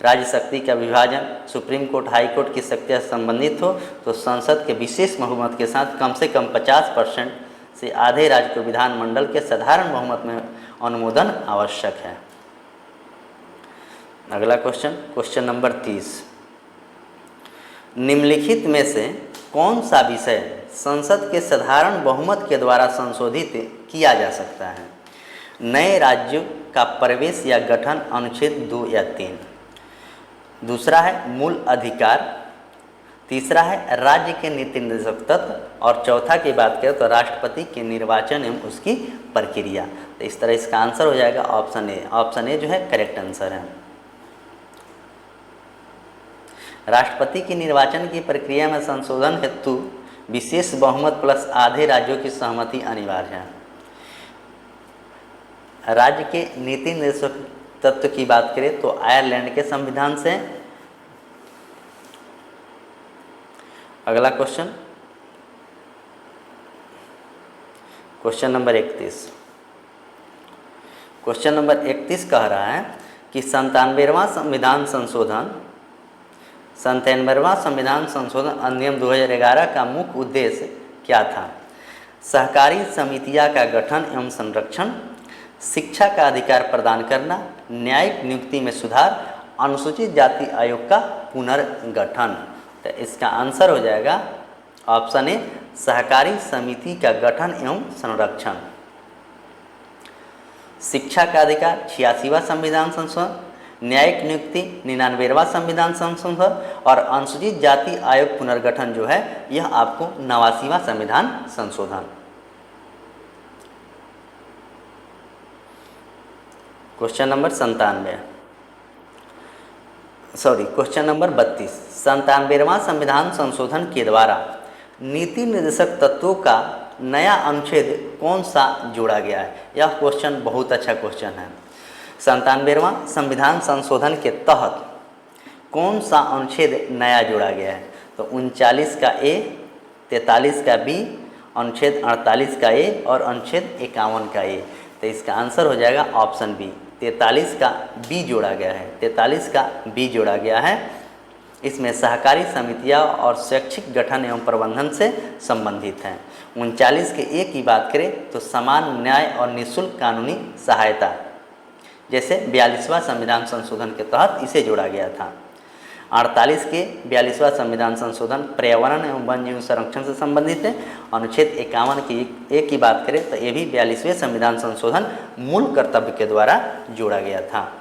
A: राज्य शक्ति का विभाजन, सुप्रीम कोर्ट, हाई कोर्ट की शक्तियाँ संबंधित हो, तो संसद के विशेष बहुमत के साथ कम से कम 50% से आधे राज्य को विधानमंडल के साधारण बहुमत में अनुमोदन आवश्यक है। अगला क्वेश्चन, क्वेश्चन नंबर 30, निम्नलिखित में से कौन सा विषय संसद के साधारण बहुमत के द्वारा संशोधित किया जा सकता है? नए राज्यों का प्रवेश या गठन, अनुच्छेद 2 या 3। दूसरा है मूल अधिकार, तीसरा है राज्य के नीति निर्देशक तत्व और चौथा की बात करें तो राष्ट्रपति के निर्वाचन एवं उसकी प्रक्रिया। तो इस तरह इसका आंसर हो जाएगा ऑप्शन ए। ऑप्शन ए जो है करेक्ट आंसर है। राष्ट्रपति के निर्वाचन की प्रक्रिया में संशोधन हेतु विशेष बहुमत प्लस आधे राज्यों की सहमति अनिवार्य है। राज्य के नीति निर्देशक तत्व की बात करें तो आयरलैंड के संविधान से। अगला question, question number 31, question number 31 कह रहा है कि 97वां संविधान संशोधन अधिनियम 2011 का मुख्य उद्देश्य क्या था? सहकारी समितियां का गठन एवं संरक्षण, शिक्षा का अधिकार प्रदान करना, न्यायिक नियुक्ति में सुधार, अनुसूचित जाति आयोग का पुनर्गठन। तो इसका आंसर हो जाएगा ऑप्शन ए, सहकारी समिति का गठन एवं संरक्षण। शिक्षा का अधिकार 86वां संविधान संशोधन, न्यायिक नियुक्ति 99वां संविधान संशोधन और अनुसूचित जाति आयोग पुनर्गठन जो है यह आपको 89वां संविधान संशोधन। क्वेश्चन नंबर 32, 97वां संविधान संशोधन के द्वारा नीति निर्देशक तत्वों का नया अनुच्छेद कौन सा जोड़ा गया है? यह क्वेश्चन बहुत अच्छा क्वेश्चन है। 97वां संविधान संशोधन के तहत कौन सा अनुच्छेद नया जोड़ा गया है? तो 39 का ए, 43 का बी, अनुच्छेद 48 का ए और अनुच्छेद 51 का ए। तो इसका आंसर हो जाएगा ऑप्शन बी, 43 का बी जोड़ा गया है। 43 का बी जोड़ा गया है। इसमें सहकारी समितियां और शैक्षिक गठन एवं प्रबंधन से संबंधित हैं। 39 के ए की बात करें तो समान न्याय और निःशुल्क कानूनी सहायता, जैसे 42वां संविधान संशोधन के तहत इसे जोड़ा गया था। 48 के 42वां संविधान संशोधन पर्यावरण एवं वन जीव संरक्षण से संबंधित है। अनुच्छेद 51 की ए की बात करें तो ये भी 42वें संविधान संशोधन मूल कर्तव्य के द्वारा जोड़ा गया था।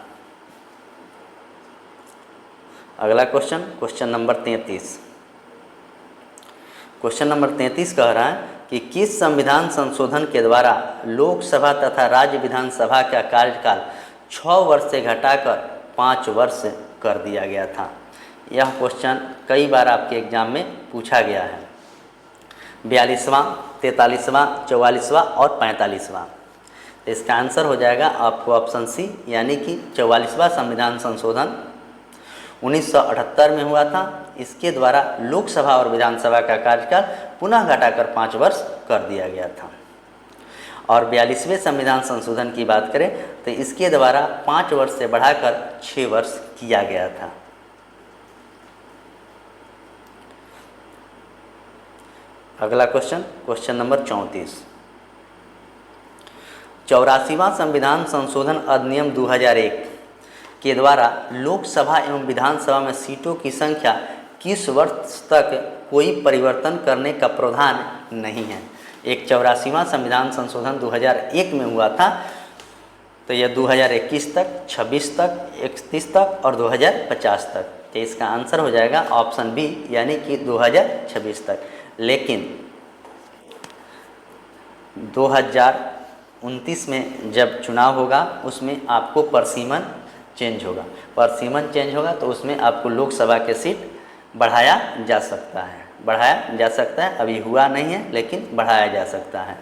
A: अगला question, question number 33। Question number 33 कह रहा है कि किस संविधान संशोधन के द्वारा लोकसभा तथा राज्य विधानसभा का कार्यकाल 6 वर्ष से घटाकर 5 वर्ष कर दिया गया था। यह क्वेश्चन कई बार आपके एग्जाम में पूछा गया है। 42वां, 43वां, 44वां और 45वां। तो इसका आंसर हो जाएगा आपको ऑप्शन सी, यानी कि 44वां संविधान संशोधन 1978 में हुआ था। इसके द्वारा लोकसभा और विधानसभा का कार्यकाल पुनः घटाकर 5 वर्ष कर दिया गया था। और 42वें संविधान संशोधन की बात करें तो इसके द्वारा 5 वर्ष से बढ़ाकर 6 वर्ष किया गया था। अगला क्वेश्चन, क्वेश्चन नंबर 34। 84वां संविधान संशोधन अधिनियम 2001 के द्वारा लोकसभा एवं विधानसभा में सीटों की संख्या किस वर्ष तक कोई परिवर्तन करने का प्रावधान नहीं है। एक 84वां संविधान संशोधन 2001 में हुआ था, तो यह 2021 तक, 26 तक, 31 तक और 2050 तक। तो इसका आंसर हो जाएगा ऑप्शन बी, यानी कि 2026 तक। लेकिन 2029 में जब चुनाव होगा उसमें आपको परसीमन चेंज होगा। परसीमन चेंज होगा तो उसमें आपको लोकसभा के सीट बढ़ाया जा सकता है, अभी हुआ नहीं है लेकिन बढ़ाया जा सकता है।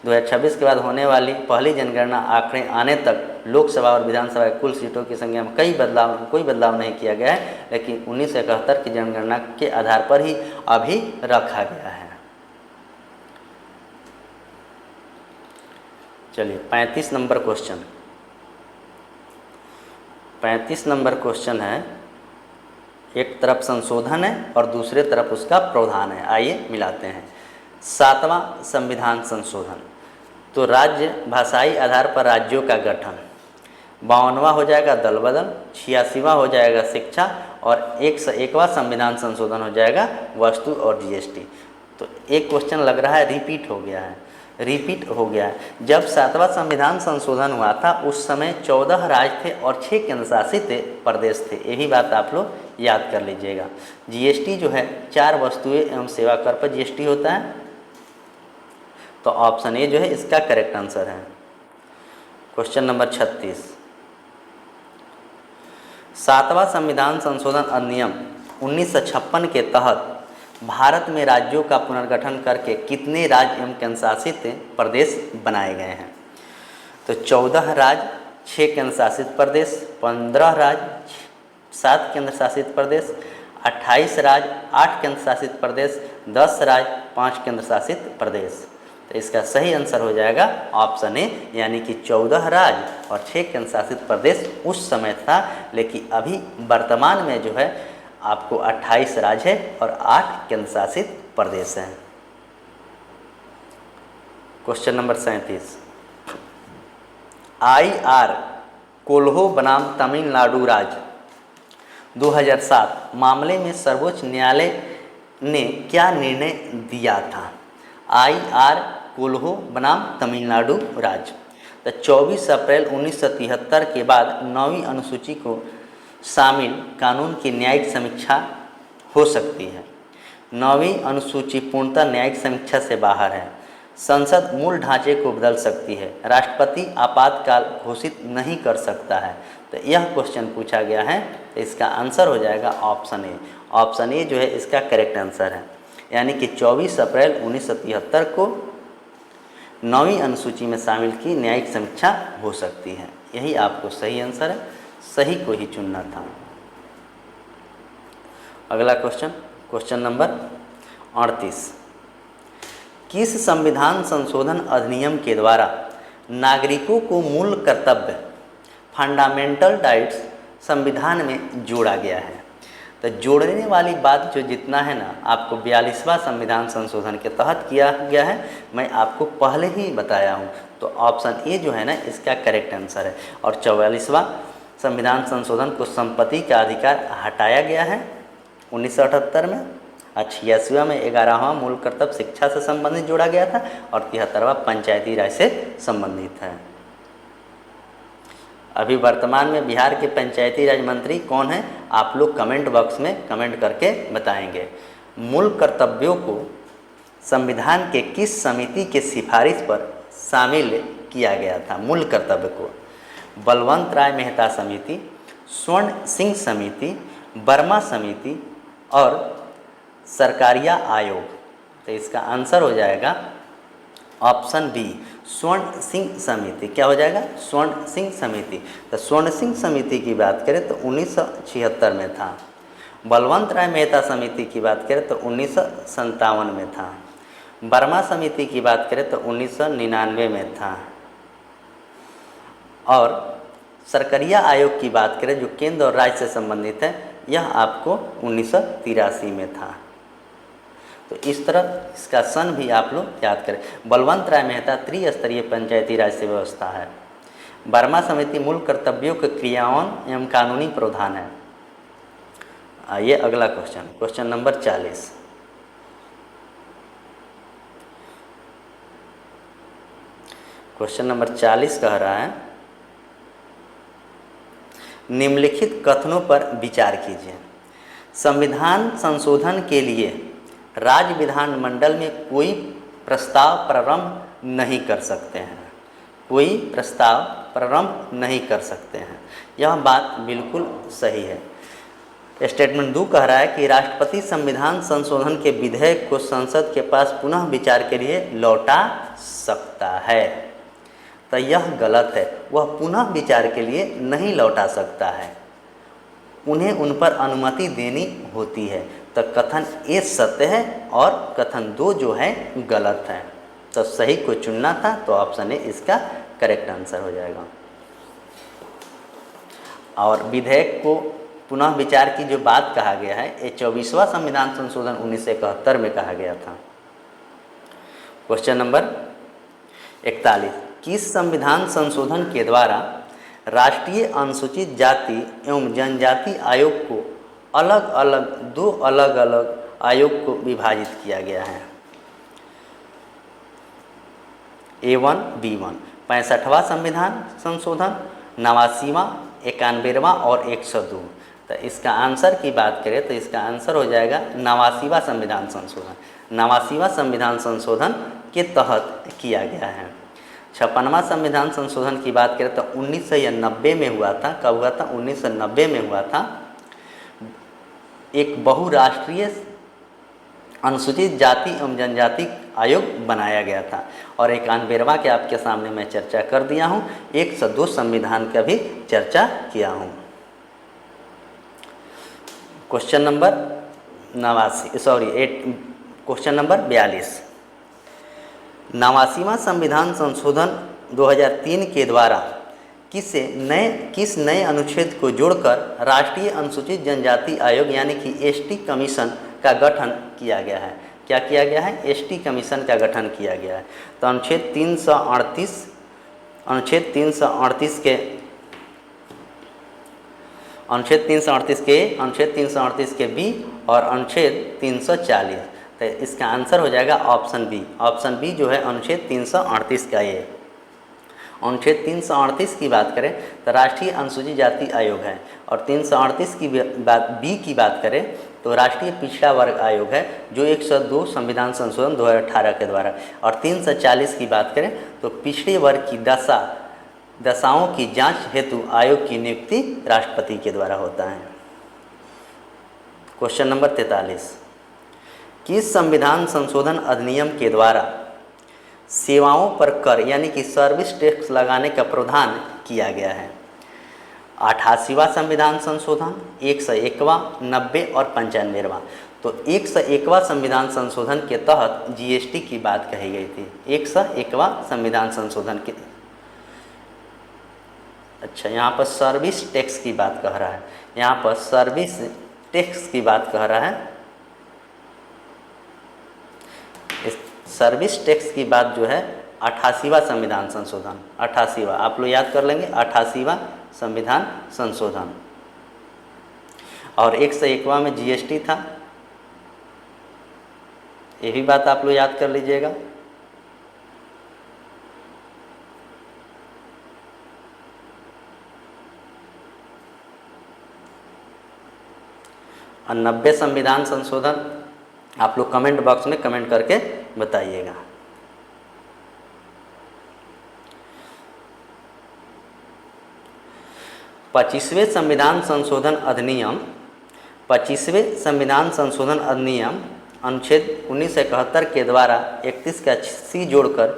A: 2026 के बाद होने वाली पहली जनगणना आंकड़े आने तक लोकसभा और विधानसभा की कुल सीटों की संख्या में कोई बदलाव नहीं किया गया है, लेकिन 1971 की जनगणना के आधार पर ही अभी रखा गया है। चलिए 35 नंबर क्वेश्चन। 35 नंबर क्वेश्चन है, एक तरफ संशोधन है और दूसरे तरफ उसका प्रावधान है। आइए मिलाते हैं। 7वां संविधान संशोधन, तो राज्य भाषाई आधार पर राज्यों का गठन। 52वां हो जाएगा दल बदल। 86वां हो जाएगा शिक्षा और 101वां संविधान संशोधन हो जाएगा वस्तु और जीएसटी। तो एक क्वेश्चन लग रहा है रिपीट हो गया है। जब 7वां संविधान संशोधन हुआ था उस समय 14 राज्य थे और 6 केंद्र शासित प्रदेश थे। यही बात आप लोग याद कर लीजिएगा। जीएसटी जो है 4 वस्तुएं एवं सेवा कर पर जीएसटी होता है, तो ऑप्शन ए जो है इसका करेक्ट आंसर है। Question number 36। 7वां संविधान संशोधन अधिनियम 1956 के तहत भारत में राज्यों का पुनर्गठन करके कितने राज्य एवं केंद्र शासित प्रदेश बनाए गए हैं। तो 14 राज्य, 6 केंद्र शासित प्रदेश, 15 राज्य, 7 केंद्र शासित प्रदेश, 28 राज्य, 8 केंद्र शासित प्रदेश, 10 राज्य, 5 केंद्र शासित प्रदेश। तो इसका सही आंसर हो जाएगा ऑप्शन ए, यानी कि 14 राज्य और 6 केंद्र शासित प्रदेश उस समय था, लेकिन अभी वर्तमान में जो है आपको 28 राज्य है और 8 केंद्र शासित प्रदेश हैं। Question number 37। IR कोल्हो बनाम तमिलनाडु राज्य 2007 मामले में सर्वोच्च न्यायालय ने क्या निर्णय दिया था। IR कोल्हो बनाम तमिलनाडु राज्य। तो 24 अप्रैल 1973 के बाद 9वीं अनुसूची को शामिल कानून की न्यायिक समीक्षा हो सकती है। 9वीं अनुसूची पूर्णतः न्यायिक समीक्षा से बाहर है। संसद मूल ढांचे को बदल सकती है। राष्ट्रपति आपातकाल घोषित नहीं कर सकता है। तो यह क्वेश्चन पूछा गया है, तो इसका आंसर हो जाएगा ऑप्शन ए। ऑप्शन ए जो है इसका करेक्ट आंसर है, यानी कि 24 अप्रैल 1973 को 9वीं अनुसूची में शामिल की न्यायिक समीक्षा हो सकती है। यही आपको सही आंसर है, सही को ही चुनना था। अगला क्वेश्चन, क्वेश्चन नंबर 38। किस संविधान संशोधन अधिनियम के द्वारा नागरिकों को मूल कर्तव्य फंडामेंटल राइट्स संविधान में जोड़ा गया है। तो जोड़ने वाली बात जो जितना है ना आपको 42वां संविधान संशोधन के तहत किया गया है, मैं आपको पहले ही बताया हूँ। तो ऑप्शन ए जो है ना इसका करेक्ट आंसर है। और 44वां संविधान संशोधन को संपत्ति का अधिकार हटाया गया है 1978 में। 86वां में 11वां मूल कर्तव्य शिक्षा से संबंधित जोड़ा गया था और 73वां पंचायती राज से संबंधित है। अभी वर्तमान में बिहार के पंचायती राज मंत्री कौन है, आप लोग कमेंट बॉक्स में कमेंट करके बताएंगे। मूल कर्तव्यों को संविधान के किस समिति के सिफारिश पर शामिल किया गया था। मूल कर्तव्य को बलवंत राय मेहता समिति, स्वर्ण सिंह समिति, वर्मा समिति और सरकारिया आयोग। तो इसका आंसर हो जाएगा ऑप्शन बी, स्वर्ण सिंह समिति। क्या हो जाएगा? स्वर्ण सिंह समिति। तो स्वर्ण सिंह समिति की बात करें तो 1976 में था। बलवंत राय मेहता समिति की बात करें तो 1957 में था। वर्मा समिति की बात करें तो 1999 में था। और सरकारिया आयोग की बात करें जो केंद्र और राज्य से संबंधित है, यह आपको 1983 में था। तो इस तरह इसका सन भी आप लोग याद करें। बलवंत राय मेहता त्रिस्तरीय पंचायती राज से व्यवस्था है। वर्मा समिति मूल कर्तव्यों के क्रियान्वयन एवं कानूनी प्रावधान है। आइए अगला question, question number 40। Question number 40 कह रहा है, निम्नलिखित कथनों पर विचार कीजिए। संविधान संशोधन के लिए राज्य विधानमंडल में कोई प्रस्ताव प्रारंभ नहीं कर सकते हैं। कोई प्रस्ताव प्रारंभ नहीं कर सकते हैं। यह बात बिल्कुल सही है। स्टेटमेंट 2 कह रहा है कि राष्ट्रपति संविधान संशोधन के विधेयक को संसद के पास पुनः विचार के लिए लौटा सकता है। तो यह गलत है, वह पुनः विचार के लिए नहीं लौटा सकता है, उन्हें उन पर अनुमति देनी होती है। तो कथन ए सत्य है और कथन 2 जो है गलत है। तो सही को चुनना था, तो ऑप्शन ए इसका करेक्ट आंसर हो जाएगा। और विधेयक को पुनः विचार की जो बात कहा गया है, ये 24वां संविधान संशोधन 1971 में कहा गया था। क्वेश्चन नंबर 41, किस संविधान संशोधन के द्वारा राष्ट्रीय अनुसूचित जाति एवं जनजाति आयोग को अलग अलग 2 अलग अलग आयोग को विभाजित किया गया है? A1 B1, 65वां संविधान संशोधन, 89वां, 91वां और 102। तो इसका आंसर की बात करें तो इसका आंसर हो जाएगा 89वां संविधान संशोधन। 89वां संविधान संशोधन के तहत किया गया है। 56वां संविधान संशोधन की बात करें तो 1990 में हुआ था। कब हुआ था? 1990 में हुआ था। एक बहुराष्ट्रीय अनुसूचित जाति एवं जनजाति आयोग बनाया गया था। और 91वां के आपके सामने मैं चर्चा कर दिया हूँ। 102 संविधान का भी चर्चा किया हूँ। क्वेश्चन नंबर 42, 89वां संविधान संशोधन 2003 के द्वारा किस नए अनुच्छेद को जोड़कर राष्ट्रीय अनुसूचित जनजाति आयोग यानी कि एसटी कमीशन का गठन किया गया है? क्या किया गया है? एसटी कमीशन का गठन किया गया है। तो अनुच्छेद 338 के बी और अनुच्छेद 340। तो इसका आंसर हो जाएगा ऑप्शन बी। ऑप्शन बी जो है अनुच्छेद 338 का ये। अनुच्छेद 338 की बात करें तो राष्ट्रीय अनुसूचित जाति आयोग है। और 338 की बी की बात करें तो राष्ट्रीय पिछड़ा वर्ग आयोग है, जो 102 संविधान संशोधन 2018 के द्वारा। और 340 की बात करें तो पिछड़े वर्ग की दशाओं की जांच हेतु आयोग की नियुक्ति राष्ट्रपति के द्वारा होता है। क्वेश्चन नंबर 43, किस संविधान संशोधन अधिनियम के द्वारा सेवाओं पर कर यानी कि सर्विस टैक्स लगाने का प्रावधान किया गया है? 88वां संविधान संशोधन, 101वां, 90 और 95वां। तो 101वां संविधान संशोधन के तहत जीएसटी की बात कही गई थी। 101वां संविधान संशोधन के, अच्छा यहाँ पर सर्विस टैक्स की बात कह रहा है। यहाँ पर सर्विस टैक्स की बात कह रहा है। इस सर्विस टैक्स की बात जो है 88वां संविधान संशोधन, 88वां आप लोग याद कर लेंगे, 88वां संविधान संशोधन। और 101वां में जीएसटी था, ये भी बात आप लोग याद कर लीजिएगा। और 90 संविधान संशोधन आप लोग कमेंट बॉक्स में कमेंट करके बताइएगा। 25वें संविधान संशोधन अधिनियम 25वें संविधान संशोधन अधिनियम अनुच्छेद 1971 के द्वारा 31 का सी जोड़कर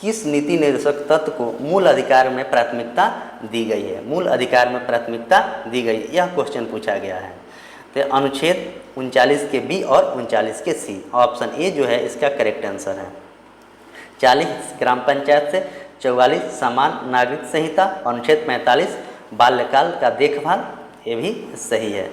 A: किस नीति निर्देशक तत्व को मूल अधिकार में प्राथमिकता दी गई है? मूल अधिकार में प्राथमिकता दी गई, यह क्वेश्चन पूछा गया है। तो अनुच्छेद 39 के बी और 39 के सी, ऑप्शन ए जो है इसका करेक्ट आंसर है। 40 ग्राम पंचायत से, 44 समान नागरिक संहिता, अनुच्छेद 45 बाल्यकाल का देखभाल, ये भी सही है।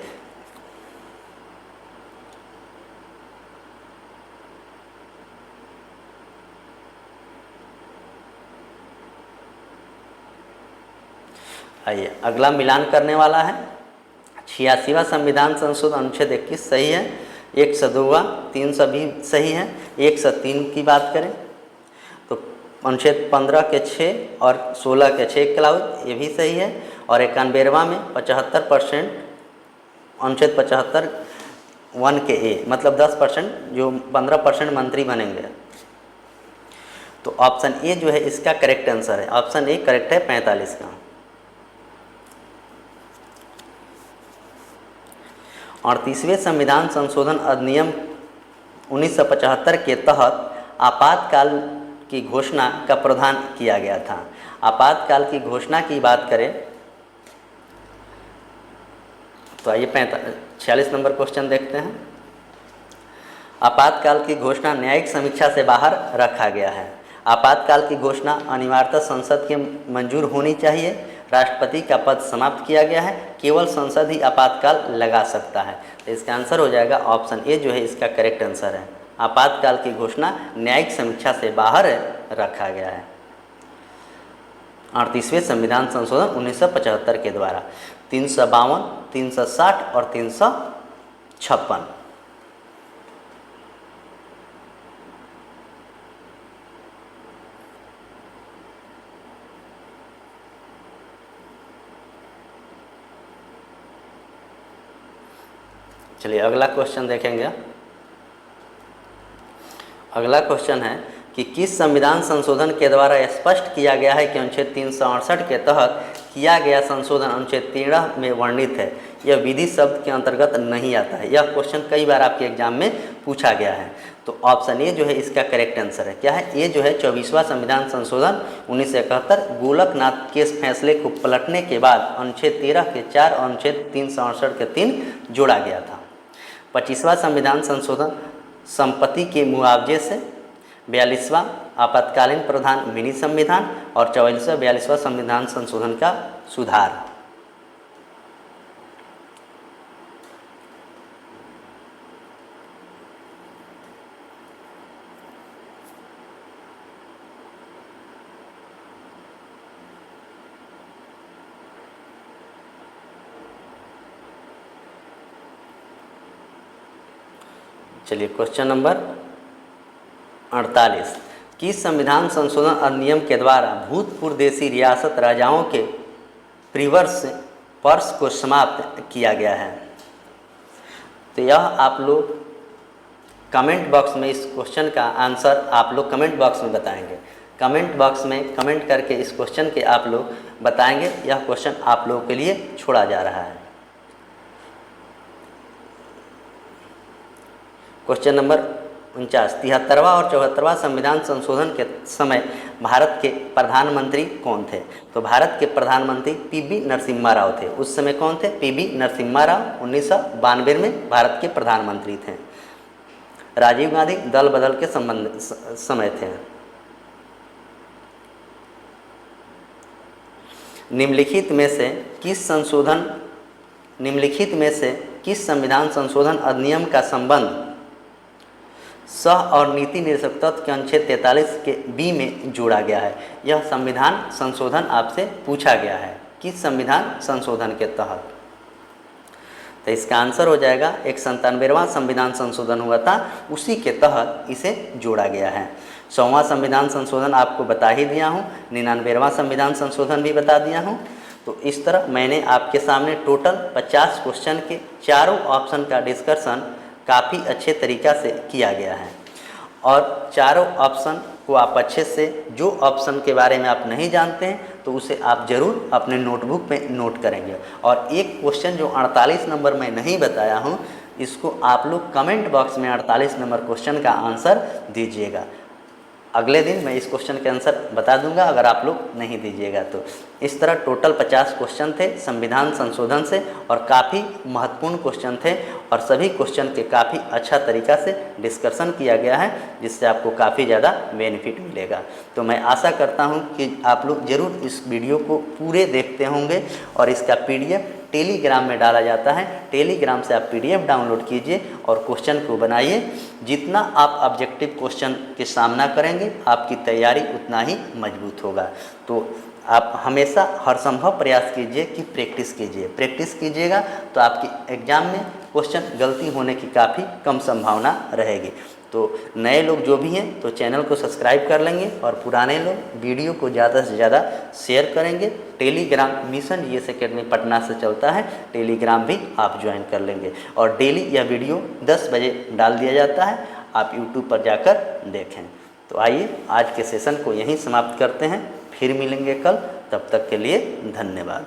A: आइए अगला मिलान करने वाला है। 86वां संविधान संशोधन अनुच्छेद 21 सही है, 102वां 300 भी सही है। 103 की बात करें तो अनुच्छेद 15 के 6 और 16 के 6 क्लाउज, ये भी सही है। और 91वां में 75% अनुच्छेद 75 1 के ए, मतलब 10% जो 15% मंत्री बनेंगे। तो ऑप्शन ए जो है इसका करेक्ट आंसर है। ऑप्शन ए करेक्ट है 45 का। 38वें संविधान संशोधन अधिनियम 1975 के तहत आपातकाल की घोषणा का प्रावधान किया गया था। आपातकाल की घोषणा की बात करें तो आइए 46 नंबर क्वेश्चन देखते हैं। आपातकाल की घोषणा न्यायिक समीक्षा से बाहर रखा गया है। आपातकाल की घोषणा अनिवार्यतः संसद के मंजूर होनी चाहिए। राष्ट्रपति का पद समाप्त किया गया है, केवल संसद ही आपातकाल लगा सकता है। तो इसका आंसर हो जाएगा ऑप्शन ए जो है इसका करेक्ट आंसर है। आपातकाल की घोषणा न्यायिक समीक्षा से बाहर रखा गया है 38वें संविधान संशोधन 1975 के द्वारा। 352, 360 और 356। चलिए अगला क्वेश्चन देखेंगे। अगला क्वेश्चन है कि किस संविधान संशोधन के द्वारा स्पष्ट किया गया है कि अनुच्छेद 368 के तहत किया गया संशोधन अनुच्छेद 13 में वर्णित है, यह विधि शब्द के अंतर्गत नहीं आता है। यह क्वेश्चन कई बार आपके एग्जाम में पूछा गया है। तो ऑप्शन ए जो है इसका करेक्ट आंसर है। क्या है? ए जो है 24वां संविधान संशोधन 1971 गोलकनाथ केस फैसले को पलटने के बाद अनुच्छेद 13 के 4 और अनुच्छेद 368 के 3 जोड़ा गया था। 25वां संविधान संशोधन संपत्ति के मुआवजे से, 42वां आपातकालीन प्रावधान मिनी संविधान और 44वां संविधान संशोधन का सुधार। चलिए क्वेश्चन नंबर 48। किस संविधान संशोधन अधिनियम के द्वारा भूतपूर्व देशी रियासत राजाओं के प्रिवर्स पर्स को समाप्त किया गया है? तो यह आप लोग कमेंट बॉक्स में इस क्वेश्चन का आंसर आप लोग कमेंट बॉक्स में बताएंगे। कमेंट बॉक्स में कमेंट करके इस क्वेश्चन के आप लोग बताएंगे। यह क्वेश्चन आप लोगों के लिए छोड़ा जा रहा है। Question number 49। 73वां और 74वां संविधान संशोधन के समय भारत के प्रधानमंत्री कौन थे? तो भारत के प्रधानमंत्री पीबी नरसिम्हा राव थे। उस समय कौन थे? पीबी नरसिम्हा राव 1992 में भारत के प्रधानमंत्री थे। राजीव गांधी दल बदल के समय थे। निम्नलिखित में से किस संविधान संशोधन अधिनियम का संबंध सह और नीति निर्देशक तत्व के अनुच्छेद 43 के बी में जोड़ा गया है? यह संविधान संशोधन आपसे पूछा गया है किस संविधान संशोधन के तहत। तो इसका आंसर हो जाएगा 197वां संविधान संशोधन हुआ था, उसी के तहत इसे जोड़ा गया है। 100वां संविधान संशोधन आपको बता ही दिया हूँ, 99वां संविधान संशोधन भी बता दिया हूँ। तो इस तरह मैंने आपके सामने टोटल 50 क्वेश्चन के चारों ऑप्शन का डिस्कशन काफ़ी अच्छे तरीक़ा से किया गया है और चारों ऑप्शन को आप अच्छे से, जो ऑप्शन के बारे में आप नहीं जानते हैं तो उसे आप ज़रूर अपने नोटबुक में नोट करेंगे। और एक क्वेश्चन जो 48 नंबर मैं नहीं बताया हूँ, इसको आप लोग कमेंट बॉक्स में 48 नंबर क्वेश्चन का आंसर दीजिएगा। अगले दिन मैं इस क्वेश्चन के आंसर बता दूंगा अगर आप लोग नहीं दीजिएगा तो। इस तरह टोटल 50 क्वेश्चन थे संविधान संशोधन से, और काफ़ी महत्वपूर्ण क्वेश्चन थे, और सभी क्वेश्चन के काफ़ी अच्छा तरीक़ा से डिस्कशन किया गया है, जिससे आपको काफ़ी ज़्यादा बेनिफिट मिलेगा। तो मैं आशा करता हूँ कि आप लोग ज़रूर इस वीडियो को पूरे देखते होंगे, और इसका PDF टेलीग्राम में डाला जाता है। टेलीग्राम से आप PDF डाउनलोड कीजिए और क्वेश्चन को बनाइए। जितना आप ऑब्जेक्टिव क्वेश्चन के सामना करेंगे, आपकी तैयारी उतना ही मजबूत होगा। तो आप हमेशा हर संभव प्रयास कीजिए कि प्रैक्टिस कीजिए। प्रैक्टिस कीजिएगा तो आपकी एग्ज़ाम में क्वेश्चन गलती होने की काफ़ी कम संभावना रहेगी। तो नए लोग जो भी हैं तो चैनल को सब्सक्राइब कर लेंगे, और पुराने लोग वीडियो को ज़्यादा से ज़्यादा शेयर करेंगे। Telegram mission GS academy Patna से चलता है, टेलीग्राम भी आप ज्वाइन कर लेंगे, और डेली यह वीडियो 10 बजे डाल दिया जाता है, आप यूट्यूब पर जाकर देखें। तो आइए आज के सेशन को यहीं समाप्त करते हैं, फिर मिलेंगे कल, तब तक के लिए धन्यवाद।